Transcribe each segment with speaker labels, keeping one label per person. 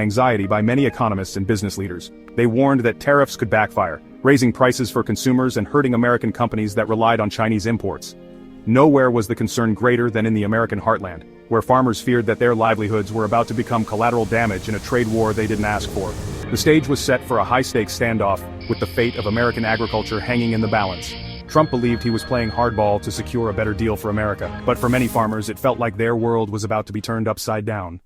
Speaker 1: anxiety by many economists and business leaders. They warned that tariffs could backfire, raising prices for consumers and hurting American companies that relied on Chinese imports. Nowhere was the concern greater than in the American heartland, where farmers feared that their livelihoods were about to become collateral damage in a trade war they didn't ask for. The stage was set for a high-stakes standoff, with the fate of American agriculture hanging in the balance. Trump believed he was playing hardball to secure a better deal for America, but for many farmers it felt like their world was about to be turned upside down.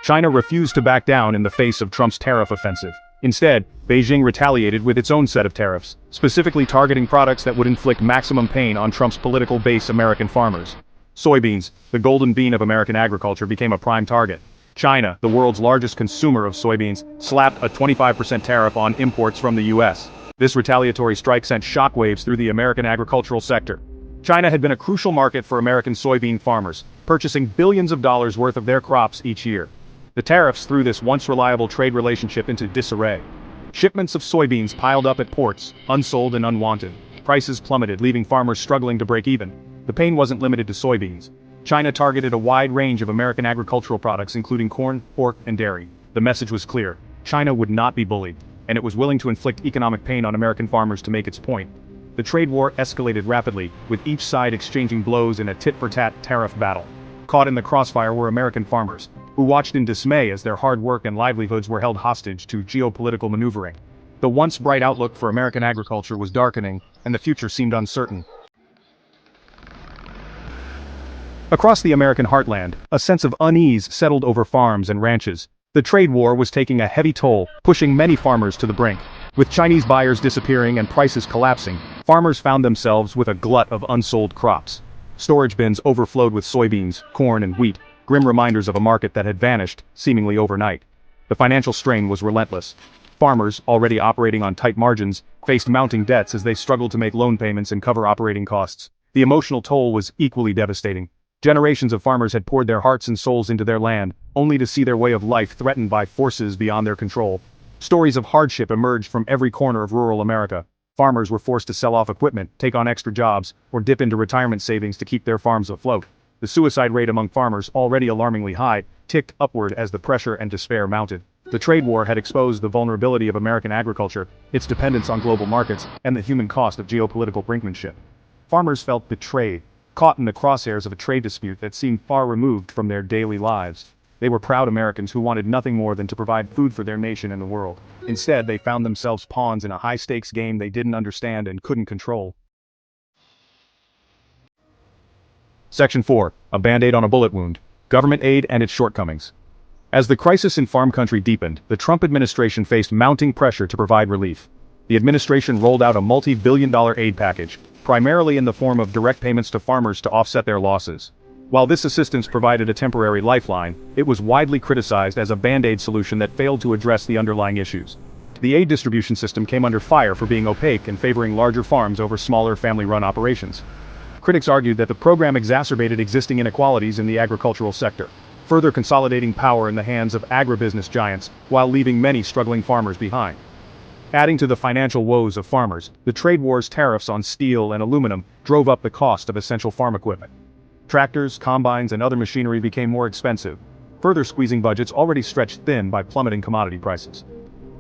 Speaker 1: China refused to back down in the face of Trump's tariff offensive. Instead, Beijing retaliated with its own set of tariffs, specifically targeting products that would inflict maximum pain on Trump's political base American farmers. Soybeans, the golden bean of American agriculture, became a prime target. China, the world's largest consumer of soybeans, slapped a 25% tariff on imports from the U.S. This retaliatory strike sent shockwaves through the American agricultural sector. China had been a crucial market for American soybean farmers, purchasing billions of dollars worth of their crops each year. The tariffs threw this once reliable trade relationship into disarray. Shipments of soybeans piled up at ports, unsold and unwanted. Prices plummeted, leaving farmers struggling to break even. The pain wasn't limited to soybeans. China targeted a wide range of American agricultural products including corn, pork, and dairy. The message was clear. China would not be bullied, and it was willing to inflict economic pain on American farmers to make its point. The trade war escalated rapidly, with each side exchanging blows in a tit-for-tat tariff battle. Caught in the crossfire were American farmers, who watched in dismay as their hard work and livelihoods were held hostage to geopolitical maneuvering. The once bright outlook for American agriculture was darkening, and the future seemed uncertain. Across the American heartland, a sense of unease settled over farms and ranches. The trade war was taking a heavy toll, pushing many farmers to the brink. With Chinese buyers disappearing and prices collapsing, farmers found themselves with a glut of unsold crops. Storage bins overflowed with soybeans, corn, and wheat, grim reminders of a market that had vanished, seemingly overnight. The financial strain was relentless. Farmers, already operating on tight margins, faced mounting debts as they struggled to make loan payments and cover operating costs. The emotional toll was equally devastating. Generations of farmers had poured their hearts and souls into their land, only to see their way of life threatened by forces beyond their control. Stories of hardship emerged from every corner of rural America. Farmers were forced to sell off equipment, take on extra jobs, or dip into retirement savings to keep their farms afloat. The suicide rate among farmers, already alarmingly high, ticked upward as the pressure and despair mounted. The trade war had exposed the vulnerability of American agriculture, its dependence on global markets, and the human cost of geopolitical brinkmanship. Farmers felt betrayed, caught in the crosshairs of a trade dispute that seemed far removed from their daily lives. They were proud Americans who wanted nothing more than to provide food for their nation and the world. Instead, they found themselves pawns in a high-stakes game they didn't understand and couldn't control. Section 4. A Band-Aid on a Bullet Wound. Government Aid and Its Shortcomings. As the crisis in farm country deepened, the Trump administration faced mounting pressure to provide relief. The administration rolled out a multi-billion-dollar aid package, primarily in the form of direct payments to farmers to offset their losses. While this assistance provided a temporary lifeline, it was widely criticized as a band-aid solution that failed to address the underlying issues. The aid distribution system came under fire for being opaque and favoring larger farms over smaller family-run operations. Critics argued that the program exacerbated existing inequalities in the agricultural sector, further consolidating power in the hands of agribusiness giants while leaving many struggling farmers behind. Adding to the financial woes of farmers, the trade war's tariffs on steel and aluminum drove up the cost of essential farm equipment. Tractors, combines, and other machinery became more expensive, further squeezing budgets already stretched thin by plummeting commodity prices.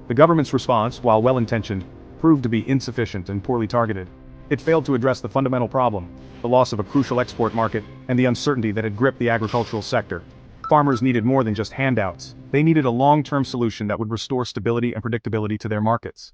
Speaker 1: The government's response, while well-intentioned, proved to be insufficient and poorly targeted. It failed to address the fundamental problem, the loss of a crucial export market, and the uncertainty that had gripped the agricultural sector. Farmers needed more than just handouts. They needed a long-term solution that would restore stability and predictability to their markets.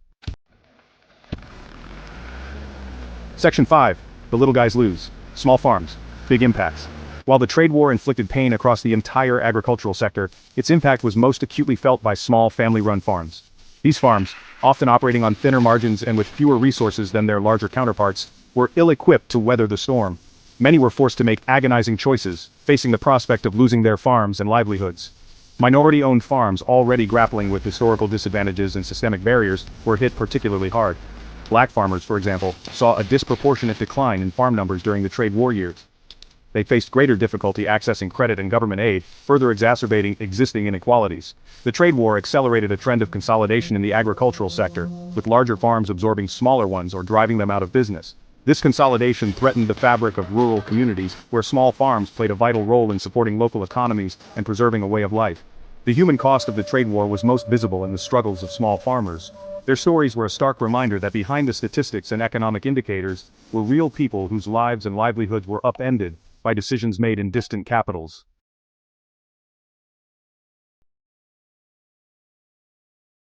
Speaker 1: Section 5. The little guys lose. Small farms. Big impacts. While the trade war inflicted pain across the entire agricultural sector, its impact was most acutely felt by small family-run farms. These farms, often operating on thinner margins and with fewer resources than their larger counterparts, were ill-equipped to weather the storm. Many were forced to make agonizing choices, facing the prospect of losing their farms and livelihoods. Minority-owned farms, already grappling with historical disadvantages and systemic barriers, were hit particularly hard. Black farmers, for example, saw a disproportionate decline in farm numbers during the trade war years. They faced greater difficulty accessing credit and government aid, further exacerbating existing inequalities. The trade war accelerated a trend of consolidation in the agricultural sector, with larger farms absorbing smaller ones or driving them out of business. This consolidation threatened the fabric of rural communities, where small farms played a vital role in supporting local economies and preserving a way of life. The human cost of the trade war was most visible in the struggles of small farmers. Their stories were a stark reminder that behind the statistics and economic indicators were real people whose lives and livelihoods were upended by decisions made in distant capitals.